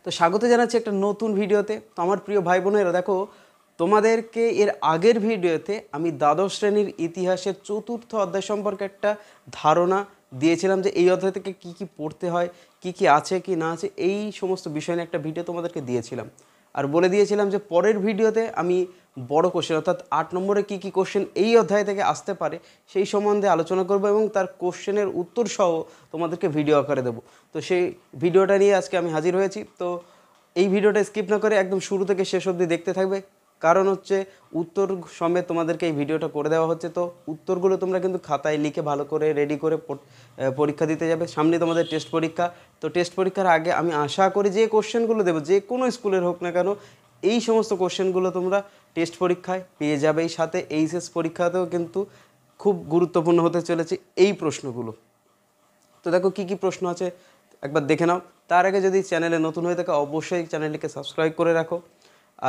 তো স্বাগত জানাচ্ছি একটা নতুন ভিডিওতে। তো আমার প্রিয় ভাই বোনেরা, দেখো তোমাদেরকে এর আগের ভিডিওতে আমি দ্বাদশ শ্রেণীর ইতিহাসের চতুর্থ অধ্যায় সম্পর্কে একটা ধারণা দিয়েছিলাম, যে এই অধ্যায় থেকে কী কী পড়তে হয়, কী কী আছে কি না আছে, এই সমস্ত বিষয় নিয়ে একটা ভিডিও তোমাদেরকে দিয়েছিলাম। আর বলে দিয়েছিলাম যে পরের ভিডিওতে আমি বড় কোশ্চেন অর্থাৎ 8 নম্বরে কী কী কোশ্চেন এই অধ্যায় থেকে আসতে পারে সেই সম্বন্ধে আলোচনা করব এবং তার কোশ্চেনের উত্তর সহ তোমাদেরকে ভিডিও আকারে দেবো। তো সেই ভিডিওটা নিয়ে আজকে আমি হাজির হয়েছি। তো এই ভিডিওটা স্কিপ না করে একদম শুরু থেকে শেষ অবধি দেখতে থাকবে, কারণ হচ্ছে উত্তর সমেত তোমাদেরকে এই ভিডিওটা করে দেওয়া হচ্ছে। তো উত্তরগুলো তোমরা কিন্তু খাতায় লিখে ভালো করে রেডি করে পরীক্ষা দিতে যাবে। সামনে তোমাদের টেস্ট পরীক্ষা। তো টেস্ট পরীক্ষার আগে আমি আশা করি যে কোশ্চেনগুলো দেবো, যে কোনো স্কুলের হোক না কেন, এই সমস্ত কোশ্চেনগুলো তোমরা টেস্ট পরীক্ষায় পেয়ে যাবে। এই সাথে এইচএস পরীক্ষাতেও কিন্তু খুব গুরুত্বপূর্ণ হতে চলেছে এই প্রশ্নগুলো। তো দেখো কী কী প্রশ্ন আছে একবার দেখে নাও। তার আগে যদি চ্যানেলে নতুন হয়ে থাকে অবশ্যই চ্যানেলটিকে সাবস্ক্রাইব করে রাখো,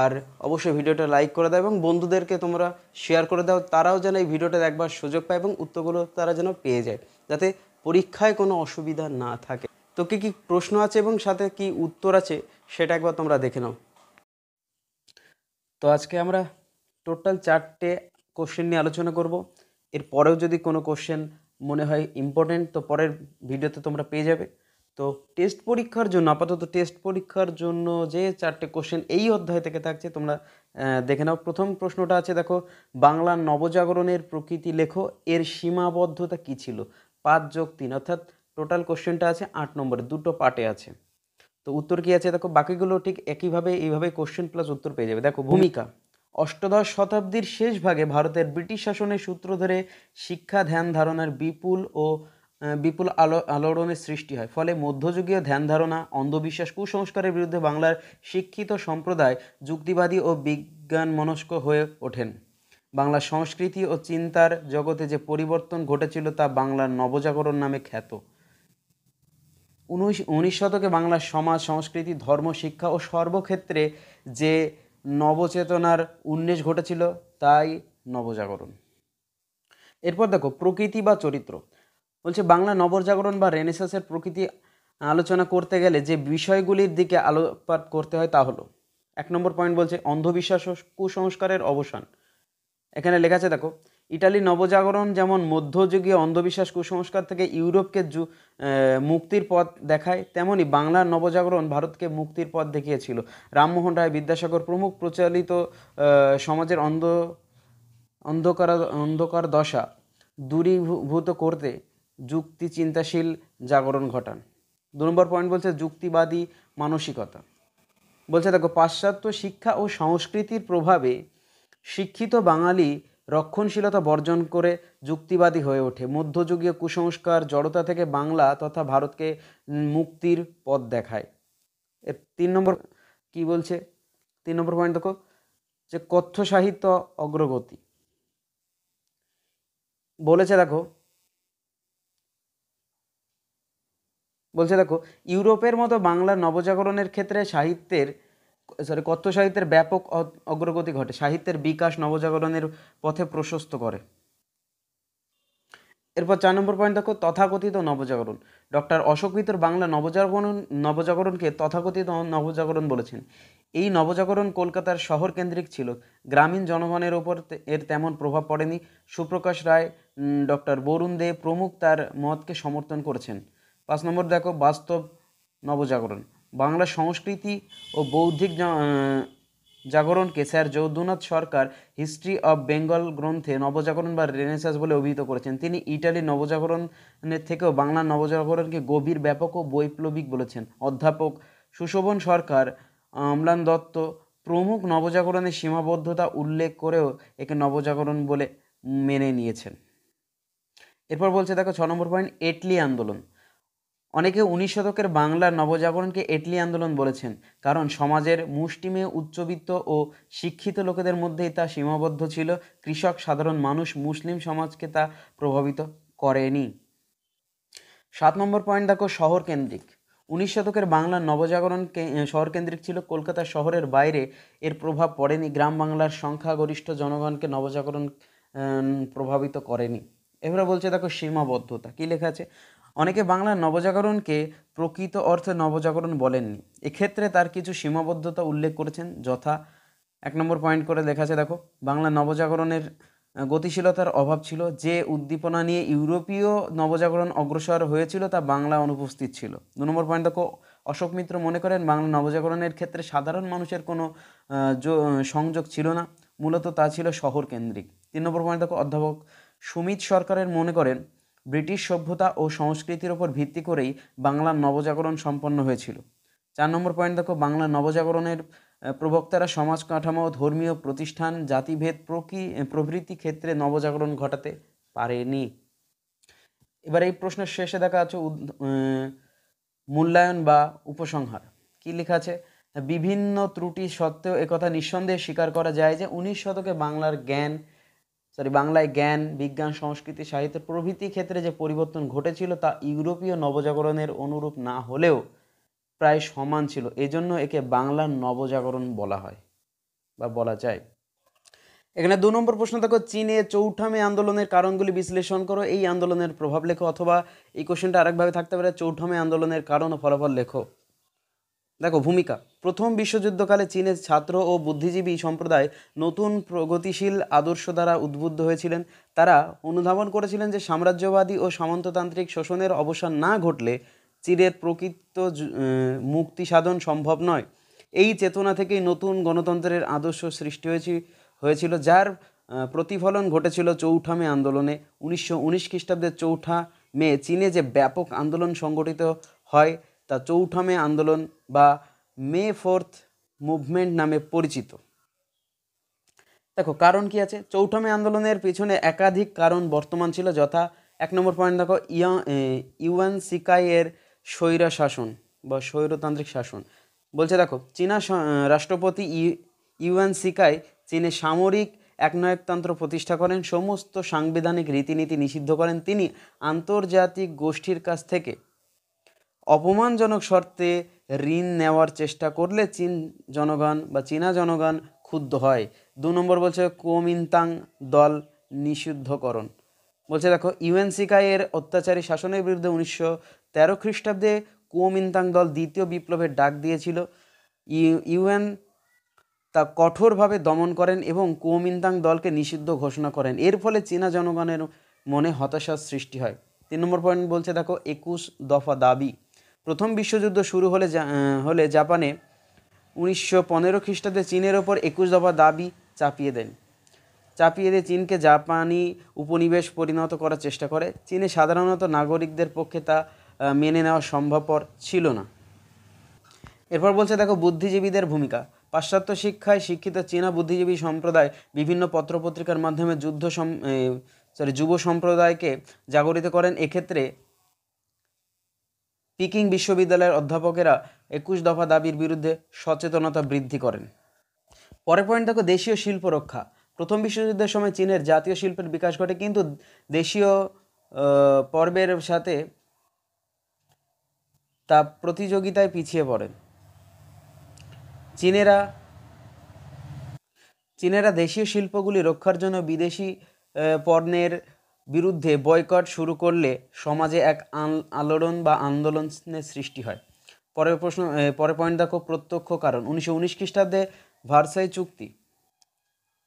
আর অবশ্যই ভিডিওটা লাইক করে দাও এবং বন্ধুদেরকে তোমরা শেয়ার করে দাও, তারাও যেন এই ভিডিওটা দেখবার সুযোগ পায় এবং উত্তরগুলো তারা যেন পেয়ে যায়, যাতে পরীক্ষায় কোনো অসুবিধা না থাকে। তো কী কী প্রশ্ন আছে এবং সাথে কি উত্তর আছে সেটা একবার তোমরা দেখে নাও। তো আজকে আমরা টোটাল 4টে কোশ্চেন নিয়ে আলোচনা করব। এরপরেও যদি কোনো কোশ্চেন মনে হয় ইম্পর্টেন্ট, তো পরের ভিডিওতে তোমরা পেয়ে যাবে। তো টেস্ট পরীক্ষার জন্য আপাতত টেস্ট পরীক্ষার জন্য যে 4টে কোশ্চেন এই অধ্যায় থেকে থাকছে তোমরা দেখে নাও। প্রথম প্রশ্নটা আছে, দেখো, বাংলা নবজাগরণের প্রকৃতি লেখো, এর সীমাবদ্ধতা কী ছিল? 5+3 অর্থাৎ টোটাল কোশ্চেনটা আছে 8 নম্বরে, দুটো পার্টে আছে। তো উত্তর কি আছে দেখো, বাকিগুলো ঠিক একইভাবে এইভাবে কোশ্চেন প্লাস উত্তর পেয়ে যাবে। দেখো, ভূমিকা। অষ্টাদশ শতাব্দীর শেষ ভাগে ভারতের ব্রিটিশ শাসনের সূত্র ধরে শিক্ষা ধ্যান ধারণার বিপুল আলোড়নের সৃষ্টি হয়। ফলে মধ্যযুগীয় ধ্যান ধারণা, অন্ধবিশ্বাস, কুসংস্কারের বিরুদ্ধে বাংলার শিক্ষিত সম্প্রদায় যুক্তিবাদী ও বিজ্ঞান মনস্ক হয়ে ওঠেন। বাংলার সংস্কৃতি ও চিন্তার জগতে যে পরিবর্তন ঘটেছিল তা বাংলার নবজাগরণ নামে খ্যাত। 19 শতকে বাংলার সমাজ, সংস্কৃতি, ধর্ম, শিক্ষা ও সর্বক্ষেত্রে যে নবচেতনার উন্মেষ ঘটেছিল তাই নবজাগরণ। এরপর দেখো, প্রকৃতি বা চরিত্র। বলছে বাংলা নবজাগরণ বা রেনেসাঁসের প্রকৃতি আলোচনা করতে গেলে যে বিষয়গুলির দিকে আলোকপাত করতে হয় তা হলো, 1 নম্বর পয়েন্ট বলছে অন্ধবিশ্বাস ও কুসংস্কারের অবসান। এখানে লেখা আছে, দেখো, ইটালি নবজাগরণ যেমন মধ্যযুগীয় অন্ধবিশ্বাস কুসংস্কার থেকে ইউরোপকে মুক্তির পথ দেখায়, তেমনি বাংলার নবজাগরণ ভারতকে মুক্তির পথ দেখিয়েছিল। রামমোহন রায়, বিদ্যাসাগর প্রমুখ প্রচলিত সমাজের অন্ধকার দশা দূরীভূত করতে যুক্তি চিন্তাশীল জাগরণ ঘটান। 2 নম্বর পয়েন্ট বলছে যুক্তিবাদী মানসিকতা। বলছে দেখো, পাশ্চাত্য শিক্ষা ও সংস্কৃতির প্রভাবে শিক্ষিত বাঙালি রক্ষণশীলতা বর্জন করে যুক্তিবাদী হয়ে ওঠে। মধ্যযুগীয় কুসংস্কার জড়তা থেকে বাংলা তথা ভারতকে মুক্তির পথ দেখায়। এর 3 নম্বর কি বলছে, 3 নম্বর পয়েন্ট দেখো, যে কথ্য সাহিত্য অগ্রগতি। বলছে দেখো, ইউরোপের মতো বাংলার নবজাগরণের ক্ষেত্রে কথ্য সাহিত্যের ব্যাপক অগ্রগতি ঘটে। সাহিত্যের বিকাশ নবজাগরণের পথে প্রশস্ত করে। এরপর 4 নম্বর পয়েন্ট দেখো, তথাকথিত নবজাগরণ। ডক্টর অশোক ভিতর বাংলা নবজাগরণকে তথাকথিত নবজাগরণ বলেছেন। এই নবজাগরণ কলকাতার শহর কেন্দ্রিক ছিল, গ্রামীণ জনগণের ওপর এর তেমন প্রভাব পড়েনি। সুপ্রকাশ রায়, ডক্টর বরুণ দে প্রমুখ তার মতকে সমর্থন করেছেন। 5 নম্বর দেখো, বাস্তব নবজাগরণ। বাংলা সংস্কৃতি ও বৌদ্ধিক জাগরণকে sir Jadunath Sarkar history of Bengal গ্রন্থে নবজাগরণ বা রেনেসাঁস বলে অভিহিত করেছেন। তিনি ইটালির নবজাগরণের থেকেও বাংলার নবজাগরণকে গভীর, ব্যাপক ও বৈপ্লবিক বলেছেন। অধ্যাপক সুশোভন সরকার, অম্লান দত্ত প্রমুখ নবজাগরণের সীমাবদ্ধতা উল্লেখ করেও একে নবজাগরণ বলে মেনে নিয়েছেন। এরপর বলছে দেখো 6 নম্বর পয়েন্ট, এটলি আন্দোলন। অনেকে 19 শতকের বাংলার নবজাগরণকে এটলি আন্দোলন বলেছেন, কারণ সমাজের মুষ্টিমেয় উচ্চবিত্ত ও শিক্ষিত লোকেদের মধ্যেই তা সীমাবদ্ধ ছিল। কৃষক, সাধারণ মানুষ, মুসলিম সমাজকে তা প্রভাবিত করেনি। 7 নম্বর পয়েন্ট দেখো, শহর কেন্দ্রিক। 19 শতকের বাংলার নবজাগরণ শহর কেন্দ্রিক ছিল। কলকাতা শহরের বাইরে এর প্রভাব পড়েনি। গ্রাম বাংলার সংখ্যাগরিষ্ঠ জনগণকে নবজাগরণ প্রভাবিত করেনি। এবারে বলছে দেখো, সীমাবদ্ধতা। কি লেখা আছে, অনেকে বাংলার নবজাগরণকে প্রকৃত অর্থে নবজাগরণ বলেননি, এক্ষেত্রে তার কিছু সীমাবদ্ধতা উল্লেখ করেছেন, যথা 1 নম্বর পয়েন্ট করে লেখা আছে, দেখো, বাংলা নবজাগরণের গতিশীলতার অভাব ছিল, যে উদ্দীপনা নিয়ে ইউরোপীয় নবজাগরণ অগ্রসর হয়েছিল তা বাংলা অনুপস্থিত ছিল। 2 নম্বর পয়েন্ট দেখো, অশোক মিত্র মনে করেন বাংলা নবজাগরণের ক্ষেত্রে সাধারণ মানুষের কোনো সংযোগ ছিল না, মূলত তা ছিল শহর কেন্দ্রিক। 3 নম্বর পয়েন্ট দেখো, অধ্যাপক সুমিত সরকারের মনে করেন ব্রিটিশ সভ্যতা ও সংস্কৃতির ওপর ভিত্তি করেই বাংলার নবজাগরণ সম্পন্ন হয়েছিল। 4 নম্বর পয়েন্ট দেখো, বাংলা নবজাগরণের প্রবক্তারা সমাজ কাঠামো, ধর্মীয় প্রতিষ্ঠান, জাতিভেদ প্রভৃতি ক্ষেত্রে নবজাগরণ ঘটাতে পারেনি। এবার এই প্রশ্নের শেষে দেখা আছে মূল্যায়ন বা উপসংহার। কি লেখা আছে? বিভিন্ন ত্রুটি সত্ত্বেও একথা নিঃসন্দেহে স্বীকার করা যায় যে 19 শতকে বাংলায় জ্ঞান, বিজ্ঞান, সংস্কৃতি, সাহিত্য প্রভৃতি ক্ষেত্রে যে পরিবর্তন ঘটেছিল তা ইউরোপীয় নবজাগরণের অনুরূপ না হলেও প্রায় সমান ছিল, এজন্য একে বাংলার নবজাগরণ বলা হয় বা বলা যায়। এখানে 2 নম্বর প্রশ্ন দেখো, চীনে চৌঠা মে আন্দোলনের কারণগুলি বিশ্লেষণ করো, এই আন্দোলনের প্রভাব লেখো, অথবা এই কোশ্চেনটা আরেকভাবে থাকতে পারে, চৌঠা মে আন্দোলনের কারণ ও ফলাফল লেখো। দেখো, ভূমিকা। প্রথম বিশ্বযুদ্ধকালে চীনের ছাত্র ও বুদ্ধিজীবী সম্প্রদায় নতুন প্রগতিশীল আদর্শ দ্বারা উদ্বুদ্ধ হয়েছিলেন। তারা অনুধাবন করেছিলেন যে সাম্রাজ্যবাদী ও সামন্ততান্ত্রিক শোষণের অবসান না ঘটলে চীনের প্রকৃত মুক্তি সাধন সম্ভব নয়। এই চেতনা থেকেই নতুন গণতন্ত্রের আদর্শ সৃষ্টি হয়েছিল, যার প্রতিফলন ঘটেছিল চৌঠা মে আন্দোলনে। 1919 খ্রিস্টাব্দের চৌঠা মে চীনে যে ব্যাপক আন্দোলন সংগঠিত হয় তা চৌঠা মে আন্দোলন বা মে 4th মুভমেন্ট নামে পরিচিত। দেখো, কারণ কি আছে? চৌঠা মে আন্দোলনের পিছনে একাধিক কারণ বর্তমান ছিল, যথা 1 নম্বর পয়েন্ট দেখো, ইউয়ান সিকাই এর স্বৈরা শাসন বা স্বৈরতান্ত্রিক শাসন। বলছে দেখো, চীনা রাষ্ট্রপতি ইউয়ান সিকাই চীনে সামরিক একনায়কতন্ত্র প্রতিষ্ঠা করেন, সমস্ত সাংবিধানিক রীতিনীতি নিষিদ্ধ করেন। তিনি আন্তর্জাতিক গোষ্ঠীর কাছ থেকে অপমানজনক শর্তে ঋণ নেওয়ার চেষ্টা করলে চীনা জনগণ ক্ষুব্ধ হয়। 2 নম্বর বলছে কুওমিন্তাং দল নিষিদ্ধকরণ। বলছে দেখো, ইউএন সিকাই এর অত্যাচারী শাসনের বিরুদ্ধে 1913 খ্রিস্টাব্দে কুওমিন্তাং দল দ্বিতীয় বিপ্লবের ডাক দিয়েছিল। ইউএন তা কঠোরভাবে দমন করেন এবং কুওমিন্তাং দলকে নিষিদ্ধ ঘোষণা করেন। এর ফলে চীনা জনগণের মনে হতাশার সৃষ্টি হয়। 3 নম্বর পয়েন্ট বলছে দেখো, 21 দফা দাবি। প্রথম বিশ্বযুদ্ধ শুরু হলে জাপানে 1915 খ্রিস্টাব্দে চীনের ওপর 21 দফা দাবি চাপিয়ে দিয়ে চীনকে জাপানি উপনিবেশ পরিণত করার চেষ্টা করে। চীনে সাধারণত নাগরিকদের পক্ষে তা মেনে নেওয়া সম্ভবপর ছিল না। এরপর বলছে দেখো, বুদ্ধিজীবীদের ভূমিকা। পাশ্চাত্য শিক্ষায় শিক্ষিত চীনা বুদ্ধিজীবী সম্প্রদায় বিভিন্ন পত্রপত্রিকার মাধ্যমে যুব সম্প্রদায়কে জাগরিত করেন। এক্ষেত্রে পিকিং বিশ্ববিদ্যালয়ের অধ্যাপকেরা 21 দফা দাবির বিরুদ্ধে সচেতনতা বৃদ্ধি করেন। পরের পয়েন্ট দেখো, দেশীয় শিল্প রক্ষা। প্রথম বিশ্বযুদ্ধের সময় চীনের জাতীয় শিল্পের বিকাশ ঘটে, কিন্তু দেশীয় পর্বের সাথে তা প্রতিযোগিতায় পিছিয়ে পড়ে। চীনেরা দেশীয় শিল্পগুলি রক্ষার জন্য বিদেশি পণ্যের বিরুদ্ধে বয়কট শুরু করলে সমাজে এক আলোড়ন বা আন্দোলনের সৃষ্টি হয়। পরের পয়েন্ট দেখো, প্রত্যক্ষ কারণ। 1919 খ্রিস্টাব্দে ভার্সাই চুক্তি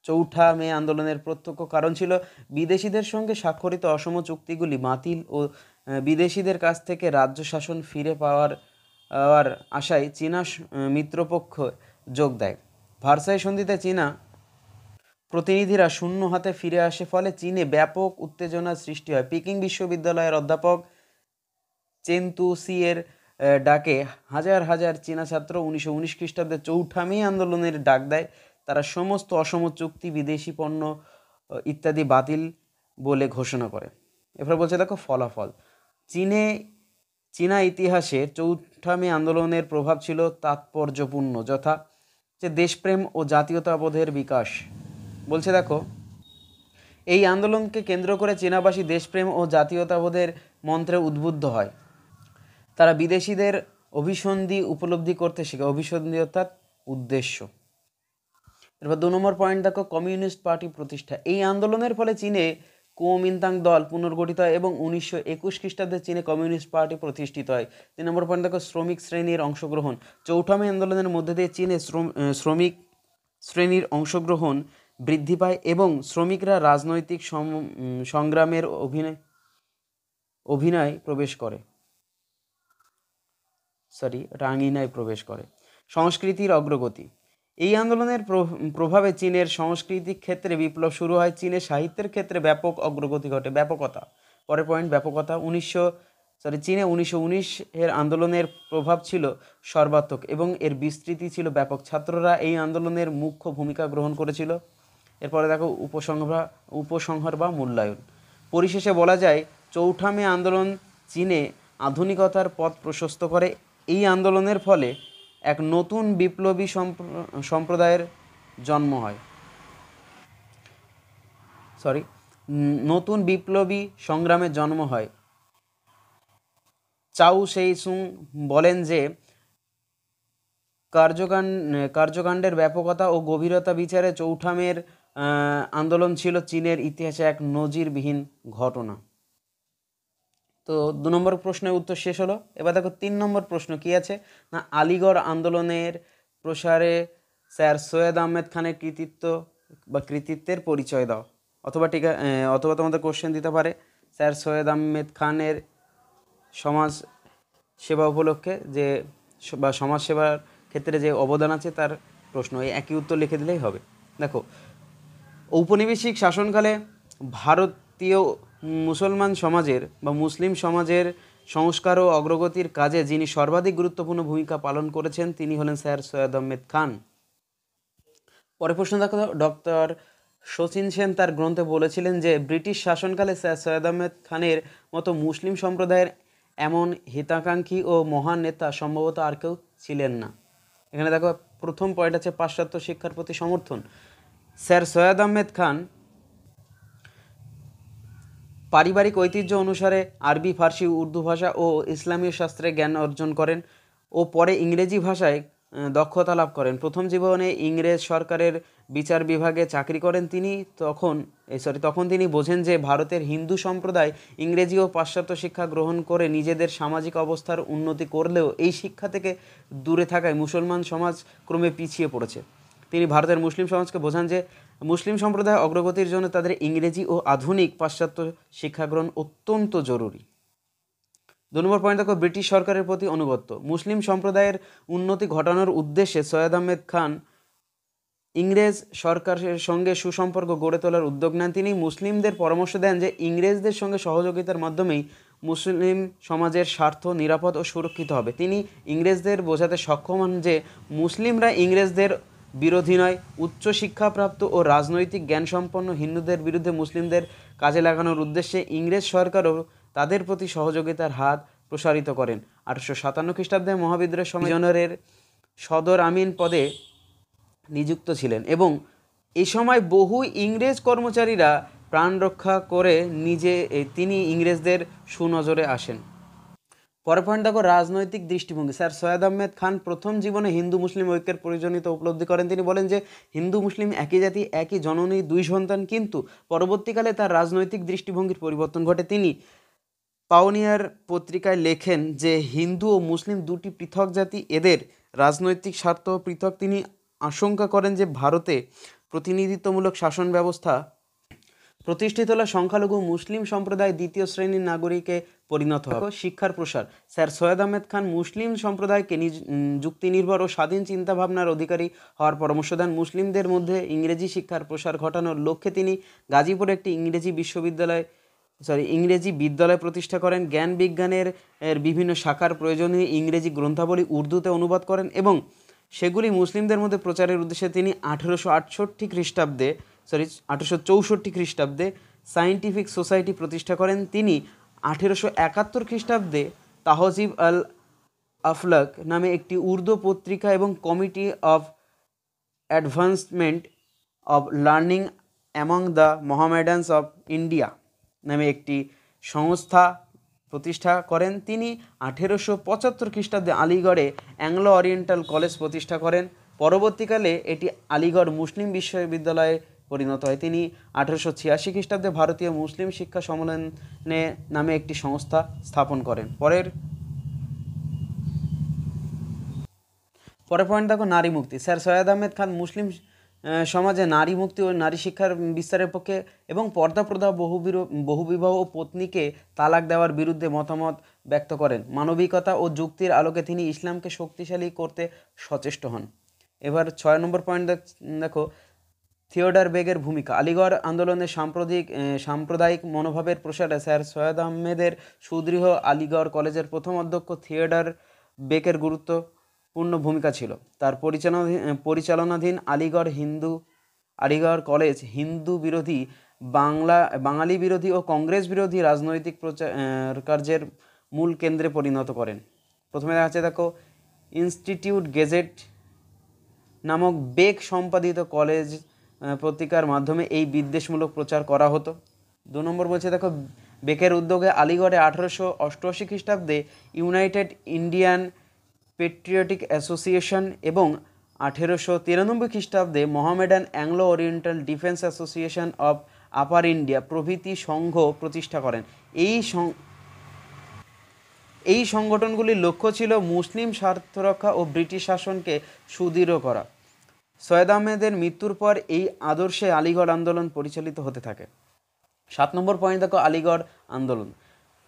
চৌঠা মে আন্দোলনের প্রত্যক্ষ কারণ ছিল বিদেশিদের সঙ্গে স্বাক্ষরিত অসম চুক্তিগুলি বাতিল ও বিদেশিদের কাছ থেকে রাজ্য শাসন ফিরে পাওয়ার আশায় চীনা মিত্রপক্ষ যোগ দেয়। ভার্সাই সন্ধিতে চীনা প্রতিনিধিরা শূন্য হাতে ফিরে আসে, ফলে চীনে ব্যাপক উত্তেজনার সৃষ্টি হয়। পিকিং বিশ্ববিদ্যালয়ের অধ্যাপক চেন তুসি এর ডাকে হাজার হাজার চীনা ছাত্র 1919 খ্রিস্টাব্দে চৌঠা মে আন্দোলনের ডাক দেয়। তারা সমস্ত অসম চুক্তি, বিদেশি পণ্য ইত্যাদি বাতিল বলে ঘোষণা করে। এরপর বলছে দেখো, ফলাফল। চীনা ইতিহাসে চৌঠা মে আন্দোলনের প্রভাব ছিল তাৎপর্যপূর্ণ, যথা যে দেশপ্রেম ও জাতীয়তাবোধের বিকাশ। বলছে দেখো, এই আন্দোলনকে কেন্দ্র করে চীনাবাসী দেশপ্রেম ও জাতীয়তাবোধের মন্ত্রে উদ্বুদ্ধ হয়। তারা বিদেশিদের অভিসন্ধি উপলব্ধি করতে শেখে। অভিসন্ধি অর্থাৎ উদ্দেশ্য। এরপর 2 নম্বর পয়েন্ট দেখো, কমিউনিস্ট পার্টি প্রতিষ্ঠা। এই আন্দোলনের ফলে চীনে কুওমিন্তাং দল পুনর্গঠিত হয় এবং 1921 খ্রিস্টাব্দে চীনে কমিউনিস্ট পার্টি প্রতিষ্ঠিত হয়। 3 নম্বর পয়েন্ট দেখো শ্রমিক শ্রেণীর অংশগ্রহণ। চৌঠা মে আন্দোলনের মধ্যে দিয়ে চীনে শ্রমিক শ্রেণীর অংশগ্রহণ বৃদ্ধি পায় এবং শ্রমিকরা রাজনৈতিক সংগ্রামের অভিনয় প্রবেশ করে আঙিনায় প্রবেশ করে। সংস্কৃতির অগ্রগতি। এই আন্দোলনের প্রভাবে চীনের সাংস্কৃতিক ক্ষেত্রে বিপ্লব শুরু হয়। চীনের সাহিত্যের ক্ষেত্রে ব্যাপক অগ্রগতি ঘটে। ব্যাপকতা, পরের পয়েন্ট ব্যাপকতা। চীনে 1919 এর আন্দোলনের প্রভাব ছিল সর্বাত্মক এবং এর বিস্তৃতি ছিল ব্যাপক। ছাত্ররা এই আন্দোলনের মুখ্য ভূমিকা গ্রহণ করেছিল। এরপরে দেখো উপসংহার বা মূল্যায়ন। পরিশেষে বলা যায় চৌঠা মে আন্দোলন চীনে আধুনিকতার পথ প্রশস্ত করে। এই আন্দোলনের ফলে এক নতুন বিপ্লবী সম্প্রদায়ের জন্ম হয়। নতুন বিপ্লবী সংগ্রামের জন্ম হয়। চাও সেই সুং বলেন যে কার্যকাণ্ডের ব্যাপকতা ও গভীরতা বিচারে চৌঠা মের আন্দোলন ছিল চীনের ইতিহাসে এক নজিরবিহীন ঘটনা। তো 2 নম্বর প্রশ্নের উত্তর শেষ হলো। এবার দেখো 3 নম্বর প্রশ্ন কি আছে না, আলিগড় আন্দোলনের প্রসারে স্যার সৈয়দ আহমেদ খানের কৃতিত্বের পরিচয় দাও। অথবা তোমাদের কোশ্চেন দিতে পারে স্যার সৈয়দ আহমেদ খানের সমাজ সেবা উপলক্ষে বা সমাজ সেবার ক্ষেত্রে যে অবদান আছে তার প্রশ্ন, এই একই উত্তর লিখে দিলেই হবে। দেখো, ঔপনিবেশিক শাসনকালে ভারতীয় মুসলমান সমাজের বা মুসলিম সমাজের সংস্কার ও অগ্রগতির কাজে যিনি সর্বাধিক গুরুত্বপূর্ণ ভূমিকা পালন করেছেন তিনি হলেন স্যার সৈয়দ আহমেদ খান। পরের প্রশ্ন দেখো, ডক্টর শচীন সেন তার গ্রন্থে বলেছিলেন যে ব্রিটিশ শাসনকালে স্যার সৈয়দ আহমেদ খানের মতো মুসলিম সম্প্রদায়ের এমন হিতাকাঙ্ক্ষী ও মহান নেতা সম্ভবত আর কেউ ছিলেন না। এখানে দেখো প্রথম পয়েন্ট আছে পাশ্চাত্য শিক্ষার প্রতি সমর্থন। স্যার সৈয়দ আহমেদ খান পারিবারিক ঐতিহ্য অনুসারে আরবি, ফার্সি, উর্দু ভাষা ও ইসলামীয় শাস্ত্রে জ্ঞান অর্জন করেন ও পরে ইংরেজি ভাষায় দক্ষতা লাভ করেন। প্রথম জীবনে ইংরেজ সরকারের বিচার বিভাগে চাকরি করেন। তখন তিনি বোঝেন যে ভারতের হিন্দু সম্প্রদায় ইংরেজি ও পাশ্চাত্য শিক্ষা গ্রহণ করে নিজেদের সামাজিক অবস্থার উন্নতি করলেও এই শিক্ষা থেকে দূরে থাকায় মুসলমান সমাজ ক্রমে পিছিয়ে পড়েছে। তিনি ভারতের মুসলিম সমাজকে বোঝান যে মুসলিম সম্প্রদায় অগ্রগতির জন্য তাদের ইংরেজি ও আধুনিক পাশ্চাত্য শিক্ষা গ্রহণ অত্যন্ত জরুরি। 2 নম্বর পয়েন্ট দেখো, ব্রিটিশ সরকারের প্রতি আনুগত্য। মুসলিম সম্প্রদায়ের উন্নতি ঘটানোর উদ্দেশ্যে সৈয়দ আহমেদ খান ইংরেজ সরকারের সঙ্গে সুসম্পর্ক গড়ে তোলার উদ্যোগ নেন। তিনি মুসলিমদের পরামর্শ দেন যে ইংরেজদের সঙ্গে সহযোগিতার মাধ্যমেই মুসলিম সমাজের স্বার্থ নিরাপদ ও সুরক্ষিত হবে। তিনি ইংরেজদের বোঝাতে সক্ষম হন যে মুসলিমরা ইংরেজদের বিরোধী নয়। উচ্চ শিক্ষাপ্রাপ্ত ও রাজনৈতিক জ্ঞানসম্পন্ন হিন্দুদের বিরুদ্ধে মুসলিমদের কাজে লাগানোর উদ্দেশ্যে ইংরেজ সরকারও তাদের প্রতি সহযোগিতার হাত প্রসারিত করেন। 1857 খ্রিস্টাব্দে মহাবিদ্রোহের সময় জেনারেল সদর আমিন পদে নিযুক্ত ছিলেন এবং এই সময় বহু ইংরেজ কর্মচারীরা প্রাণ রক্ষা করে তিনি ইংরেজদের সুনজরে আসেন। পরের পয়েন্ট দেখো, রাজনৈতিক দৃষ্টিভঙ্গি। স্যার সৈয়দ আহমেদ খান প্রথম জীবনে হিন্দু মুসলিম ঐক্যের প্রয়োজনীয়তা উপলব্ধি করেন। তিনি বলেন যে হিন্দু মুসলিম একই জাতি, একই জননী, 2 সন্তান। কিন্তু পরবর্তীকালে তার রাজনৈতিক দৃষ্টিভঙ্গির পরিবর্তন ঘটে। তিনি পাওনিয়ার পত্রিকায় লেখেন যে হিন্দু ও মুসলিম 2টি পৃথক জাতি, এদের রাজনৈতিক স্বার্থ পৃথক। তিনি আশঙ্কা করেন যে ভারতে প্রতিনিধিত্বমূলক শাসন ব্যবস্থা প্রতিষ্ঠিত হলে সংখ্যালঘু মুসলিম সম্প্রদায় দ্বিতীয় শ্রেণীর নাগরিকে পরিণত হবে। শিক্ষার প্রসার। স্যার সৈয়দ আহমেদ খান মুসলিম সম্প্রদায়কে যুক্তি নির্ভর ও স্বাধীন চিন্তাভাবনার অধিকারী হওয়ার পরামর্শ দেন। মুসলিমদের মধ্যে ইংরেজি শিক্ষার প্রসার ঘটানোর লক্ষ্যে তিনি গাজীপুরে একটি ইংরেজি বিদ্যালয় প্রতিষ্ঠা করেন। জ্ঞান বিজ্ঞানের বিভিন্ন শাখার প্রয়োজনীয় ইংরেজি গ্রন্থাবলী উর্দুতে অনুবাদ করেন এবং সেগুলি মুসলিমদের মধ্যে প্রচারের উদ্দেশ্যে তিনি 1864 খ্রিস্টাব্দে সায়েন্টিফিক সোসাইটি প্রতিষ্ঠা করেন। তিনি 1871 খ্রিস্টাব্দে তাহজিব আল আফলাক নামে একটি উর্দু পত্রিকা এবং committee of advancement of learning among the Mohammedans of India নামে একটি সংস্থা প্রতিষ্ঠা করেন। তিনি 1875 খ্রিস্টাব্দে আলিগড়ে অ্যাংলো ওরিয়েন্টাল কলেজ প্রতিষ্ঠা করেন। পরবর্তীকালে এটি আলিগড় মুসলিম বিশ্ববিদ্যালয়ে পরিণত হয়। তিনি 1886 খ্রিস্টাব্দে ভারতীয় মুসলিম শিক্ষা সম্মেলনে নামে একটি সংস্থা স্থাপন করেন। পরের পয়েন্ট দেখো, নারী মুক্তি। স্যার সৈয়দ আহমেদ খান মুসলিম সমাজে নারী মুক্তি ও নারী শিক্ষার বিস্তারের পক্ষে এবং পর্দা প্রথা, বহুবিবাহ ও পত্নীকে তালাক দেওয়ার বিরুদ্ধে মতামত ব্যক্ত করেন। মানবিকতা ও যুক্তির আলোকে তিনি ইসলামকে শক্তিশালী করতে সচেষ্ট হন। এবার 6 নম্বর পয়েন্ট দেখো, থিওডর বেগের ভূমিকা। আলিগড় আন্দোলনের সাম্প্রদায়িক মনোভাবের প্রসারে স্যার সৈয়দ আহমেদের সুদৃঢ় আলিগড় কলেজের প্রথম অধ্যক্ষ থিওডর বেগের গুরুত্বপূর্ণ ভূমিকা ছিল। তার পরিচালনাধীন আলিগড় কলেজ হিন্দু বিরোধী, বাঙালি বিরোধী ও কংগ্রেস বিরোধী রাজনৈতিক কার্যের মূল কেন্দ্রে পরিণত করেন। প্রথমে দেখা যাচ্ছে দেখো, ইনস্টিটিউট গেজেট নামক বেগ সম্পাদিত কলেজ পত্রিকার মাধ্যমে এই বিদ্বেষমূলক প্রচার করা হতো। 2 নম্বর বলছে দেখো, বেকের উদ্যোগে আলিগড়ে 1888 খ্রিস্টাব্দে ইউনাইটেড ইন্ডিয়ান পেট্রিয়টিক অ্যাসোসিয়েশন এবং 1893 খ্রিস্টাব্দে Mohammedan Anglo oriental defence association of upper India প্রভৃতি সংঘ প্রতিষ্ঠা করেন। এই সংগঠনগুলির লক্ষ্য ছিল মুসলিম স্বার্থরক্ষা ও ব্রিটিশ শাসনকে সুদৃঢ় করা। সৈয়দ আহমেদের মৃত্যুর পর এই আদর্শে আলিগড় আন্দোলন পরিচালিত হতে থাকে। 7 নম্বর পয়েন্ট দেখো, আলিগড় আন্দোলন।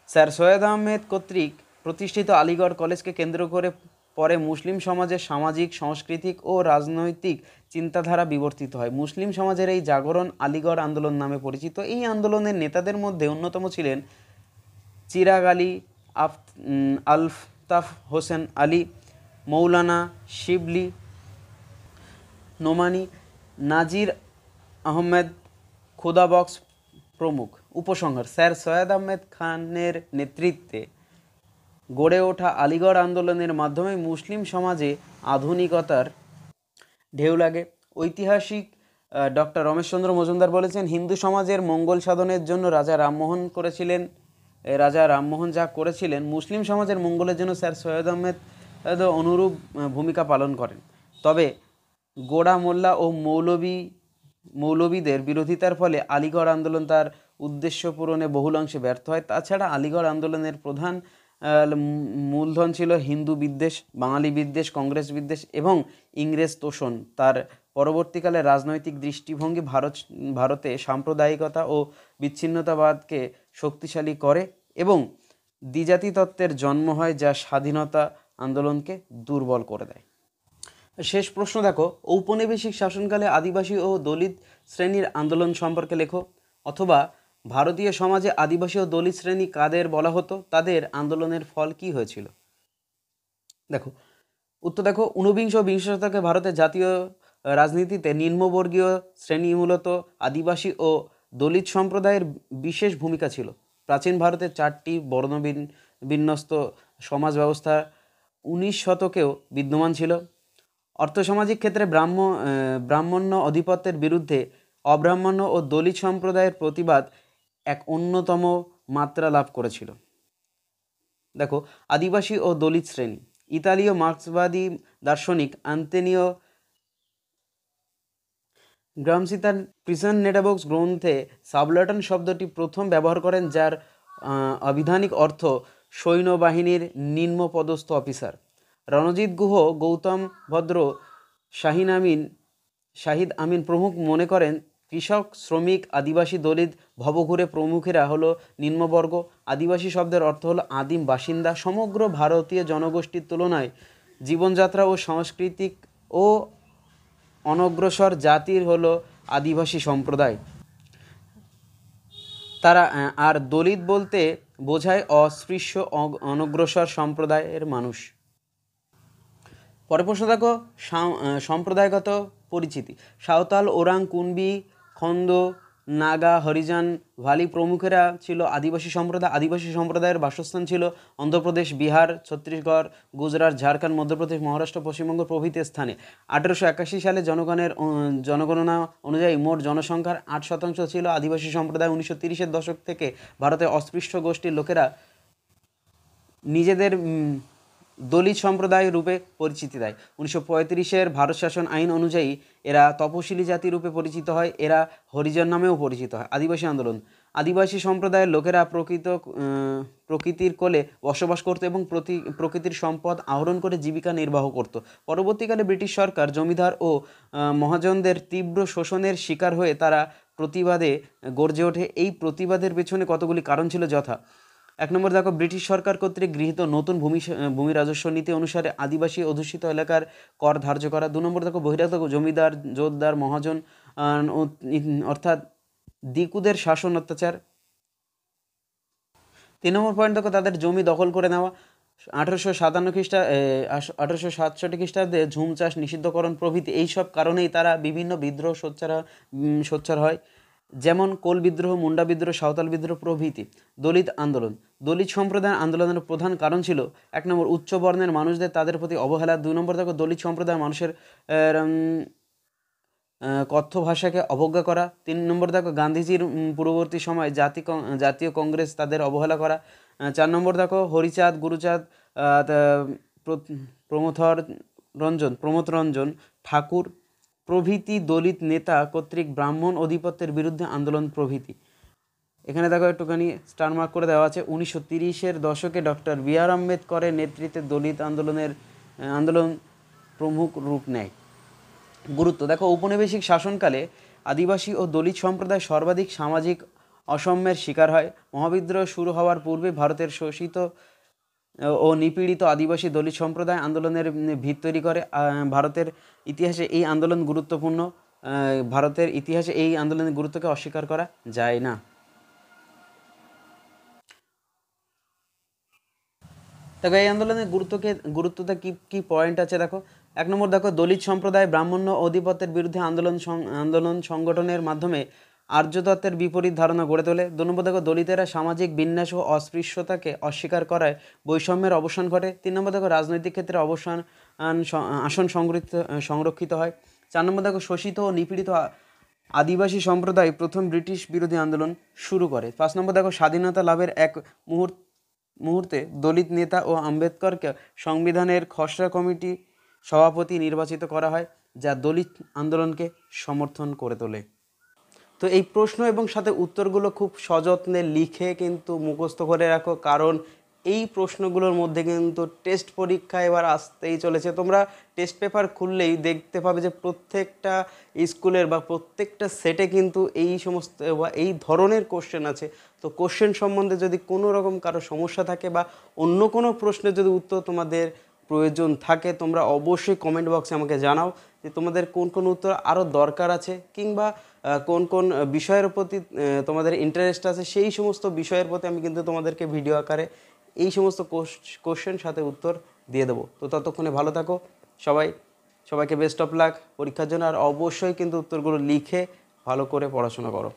স্যার সৈয়দ আহমেদ কর্তৃক প্রতিষ্ঠিত আলিগড় কলেজকে কেন্দ্র করে পরে মুসলিম সমাজের সামাজিক, সাংস্কৃতিক ও রাজনৈতিক চিন্তাধারা বিবর্তিত হয়। মুসলিম সমাজের এই জাগরণ আলিগড় আন্দোলন নামে পরিচিত। এই আন্দোলনের নেতাদের মধ্যে অন্যতম ছিলেন চিরাগ আলী, আলতাফ হোসেন আলী, মৌলানা শিবলি নোমানি, নাজির আহমেদ খুদাবক্স প্রমুখ। উপসংহার: স্যার সৈয়দ আহমেদ খানের নেতৃত্বে গড়ে ওঠা আলিগড় আন্দোলনের মাধ্যমে মুসলিম সমাজে আধুনিকতার ঢেউ লাগে। ঐতিহাসিক ডক্টর রমেশচন্দ্র মজুমদার বলেছেন, হিন্দু সমাজের মঙ্গল সাধনের জন্য রাজা রামমোহন যা করেছিলেন, মুসলিম সমাজের মঙ্গলের জন্য স্যার সৈয়দ আহমেদ অনুরূপ ভূমিকা পালন করেন। তবে গোড়া মোল্লা ও মৌলবীদের বিরোধিতার ফলে আলিগড় আন্দোলন তার উদ্দেশ্য পূরণে বহুলাংশে ব্যর্থ হয়। তাছাড়া আলিগড় আন্দোলনের প্রধান মূলধন ছিল হিন্দু বিদ্বেষ, বাঙালি বিদ্বেষ, কংগ্রেস বিদ্বেষ এবং ইংরেজ তোষণ। তার পরবর্তীকালে রাজনৈতিক দৃষ্টিভঙ্গি ভারতে সাম্প্রদায়িকতা ও বিচ্ছিন্নতাবাদকে শক্তিশালী করে এবং দ্বিজাতি তত্ত্বের জন্ম হয়, যা স্বাধীনতা আন্দোলনকে দুর্বল করে দেয়। শেষ প্রশ্ন দেখো, ঔপনিবেশিক শাসনকালে আদিবাসী ও দলিত শ্রেণীর আন্দোলন সম্পর্কে লেখো। অথবা ভারতীয় সমাজে আদিবাসী ও দলিত শ্রেণী কাদের বলা হতো, তাদের আন্দোলনের ফল কি হয়েছিল? দেখো উত্তর দেখো, ঊনবিংশ ও বিংশ শতকে ভারতের জাতীয় রাজনীতিতে নিম্নবর্গীয় শ্রেণী মূলত আদিবাসী ও দলিত সম্প্রদায়ের বিশেষ ভূমিকা ছিল। প্রাচীন ভারতের 4টি বর্ণবিন্যস্ত সমাজ ব্যবস্থা 19 শতকেও বিদ্যমান ছিল। অর্থসামাজিক ক্ষেত্রে ব্রাহ্মণ্য আধিপত্যের বিরুদ্ধে অব্রাহ্মণ্য ও দলিত সম্প্রদায়ের প্রতিবাদ এক অন্যতম মাত্রা লাভ করেছিল। দেখো, আদিবাসী ও দলিত শ্রেণী। ইতালীয় মার্ক্সবাদী দার্শনিক আন্তোনিও গ্রামসি তার প্রিজন নেটাবক্স গ্রন্থে সাবলটন শব্দটি প্রথম ব্যবহার করেন, যার আবিধানিক অর্থ সৈন্যবাহিনীর নিম্নপদস্থ অফিসার। রণজিৎ গুহ, গৌতম ভদ্র, শাহিদ আমিন প্রমুখ মনে করেন কৃষক, শ্রমিক, আদিবাসী, দলিত, ভবঘুরে প্রমুখেরা হলো নিম্নবর্গ। আদিবাসী শব্দের অর্থ হলো আদিম বাসিন্দা। সমগ্র ভারতীয় জনগোষ্ঠীর তুলনায় জীবনযাত্রা ও সাংস্কৃতিক ও অনগ্রসর জাতির হলো আদিবাসী সম্প্রদায়। তারা আর দলিত বলতে বোঝায় অস্পৃশ্য অনগ্রসর সম্প্রদায়ের মানুষ। পরের প্রশ্ন দেখো, সম্প্রদায়গত পরিচিতি। সাঁওতাল, ওরাং, কুনবি, খন্দ, নাগা, হরিজন, ভালি প্রমুখেরা ছিল আদিবাসী সম্প্রদায়। আদিবাসী সম্প্রদায়ের বাসস্থান ছিল অন্ধ্রপ্রদেশ, বিহার, ছত্তিশগড়, গুজরাট, ঝাড়খণ্ড, মধ্যপ্রদেশ, মহারাষ্ট্র, পশ্চিমবঙ্গ প্রভৃতি স্থানে। 1881 সালে জনগণনা অনুযায়ী মোট জনসংখ্যার 8% ছিল আদিবাসী সম্প্রদায়। 1930-এর দশক থেকে ভারতে অস্পৃশ্য গোষ্ঠীর লোকেরা নিজেদের দলিত সম্প্রদায় রূপে পরিচিতি দেয়। 1935-এর ভারত শাসন আইন অনুযায়ী এরা তপশিলি জাতি রূপে পরিচিত হয়, এরা হরিজন নামেও পরিচিত হয়। আদিবাসী আন্দোলন, আদিবাসী সম্প্রদায়ের লোকেরা প্রকৃতির কোলে বসবাস করত এবং প্রকৃতির সম্পদ আহরণ করে জীবিকা নির্বাহ করত। পরবর্তীকালে ব্রিটিশ সরকার জমিদার ও মহাজনদের তীব্র শোষণের শিকার হয়ে তারা প্রতিবাদে গর্জে ওঠে। এই প্রতিবাদের পেছনে কতগুলি কারণ ছিল, যথা: 1 নম্বর দেখো, ব্রিটিশ সরকার কর্তৃক গৃহীত নতুন ভূমি রাজস্ব নীতি অনুসারে আদিবাসী অধ্যুষিত এলাকার কর ধার্য করা। 2 নম্বর দেখো, বহিরাগত জমিদার, জোতদার, মহাজন অর্থাৎ দিকুদের শাসন অত্যাচার। 3 নম্বর পয়েন্ট দেখো, তাদের জমি দখল করে নেওয়া। 1867 খ্রিস্টাব্দে ঝুম চাষ নিষিদ্ধকরণ প্রভৃতি এইসব কারণেই তারা বিভিন্ন বিদ্রোহ সোচ্চার হয়, যেমন কোল বিদ্রোহ, মুন্ডা বিদ্রোহ, সাঁওতাল বিদ্রোহ প্রভৃতি। দলিত আন্দোলন, দলিত সম্প্রদায়ের আন্দোলনের প্রধান কারণ ছিল 1 নম্বর উচ্চ বর্ণের মানুষদের তাদের প্রতি অবহেলা। 2 নম্বর দেখো, দলিত সম্প্রদায়ের মানুষের কথ্য ভাষাকে অবজ্ঞা করা। 3 নম্বর দেখো, গান্ধীজির পূর্ববর্তী সময় জাতীয় কংগ্রেস তাদের অবহেলা করা। 4 নম্বর দেখো, হরিচাঁদ, গুরুচাঁদ, প্রমথ রঞ্জন ঠাকুর প্রভৃতি দলিত নেতা কর্তৃক ব্রাহ্মণ আধিপত্যের বিরুদ্ধে আন্দোলন প্রভৃতি। এখানে দেখো একটুখানি স্টার মার্ক করে দেওয়া আছে। 1930-এর দশকে ডক্টর বি.আর. আম্বেদকরের নেতৃত্বে দলিত আন্দোলন প্রমুখ রূপ নেয়। গুরুত্ব দেখো, ঔপনিবেশিক শাসনকালে আদিবাসী ও দলিত সম্প্রদায় সর্বাধিক সামাজিক অসাম্যের শিকার হয়। মহাবিদ্রোহ শুরু হওয়ার পূর্বে ভারতের শোষিত ও নিপীড়িত আদিবাসী দলিত সম্প্রদায় আন্দোলনের ভিত তৈরি করে। ভারতের ইতিহাসে এই আন্দোলন গুরুত্বপূর্ণ। ভারতের ইতিহাসে এই আন্দোলনের গুরুত্বকে অস্বীকার করা যায় না। দেখো এই আন্দোলনের গুরুত্বটা কি পয়েন্ট আছে দেখো। 1 নম্বর দেখো, দলিত সম্প্রদায় ব্রাহ্মণ্য আধিপত্যের বিরুদ্ধে আন্দোলন সংগঠনের মাধ্যমে আর্য তত্ত্বের বিপরীত ধারণা গড়ে তোলে। 2 নম্বর দেখো, দলিতেরা সামাজিক বিন্যাস ও অস্পৃশ্যতাকে অস্বীকার করায় বৈষম্যের অবসান ঘটে। 3 নম্বর দেখো, রাজনৈতিক ক্ষেত্রে আসন সংরক্ষিত হয়। 4 নম্বর দেখো, শোষিত ও নিপীড়িত আদিবাসী সম্প্রদায় প্রথম ব্রিটিশ বিরোধী আন্দোলন শুরু করে। 5 নম্বর দেখো, স্বাধীনতা লাভের এক মুহূর্তে দলিত নেতা ও আম্বেদকরকে সংবিধানের খসড়া কমিটি সভাপতি নির্বাচিত করা হয়, যা দলিত আন্দোলনকে সমর্থন করে তোলে। তো এই প্রশ্ন এবং সাথে উত্তরগুলো খুব সযত্নে লিখে কিন্তু মুখস্থ করে রাখো, কারণ এই প্রশ্নগুলোর মধ্যে কিন্তু টেস্ট পরীক্ষা এবার আসতেই চলেছে। তোমরা টেস্ট পেপার খুললেই দেখতে পাবে যে প্রত্যেকটা স্কুলের বা প্রত্যেকটা সেটে কিন্তু এই সমস্ত বা এই ধরনের কোশ্চেন আছে। তো কোশ্চেন সম্বন্ধে যদি কোনো রকম কারো সমস্যা থাকে বা অন্য কোনো প্রশ্নের যদি উত্তর তোমাদের প্রয়োজন থাকে, তোমরা অবশ্যই কমেন্ট বক্সে আমাকে জানাও যে তোমাদের কোন কোন উত্তর আরও দরকার আছে, কিংবা কোন কোন বিষয়ের প্রতি তোমাদের ইন্টারেস্ট আছে। সেই সমস্ত বিষয়ের প্রতি আমি কিন্তু তোমাদেরকে ভিডিও আকারে এই সমস্ত কোশ্চেন সাথে উত্তর দিয়ে দেবো। তো ততক্ষণে ভালো থাকো সবাইকে বেস্ট অফ লাক পরীক্ষার জন্য। আর অবশ্যই কিন্তু উত্তরগুলো লিখে ভালো করে পড়াশোনা করো।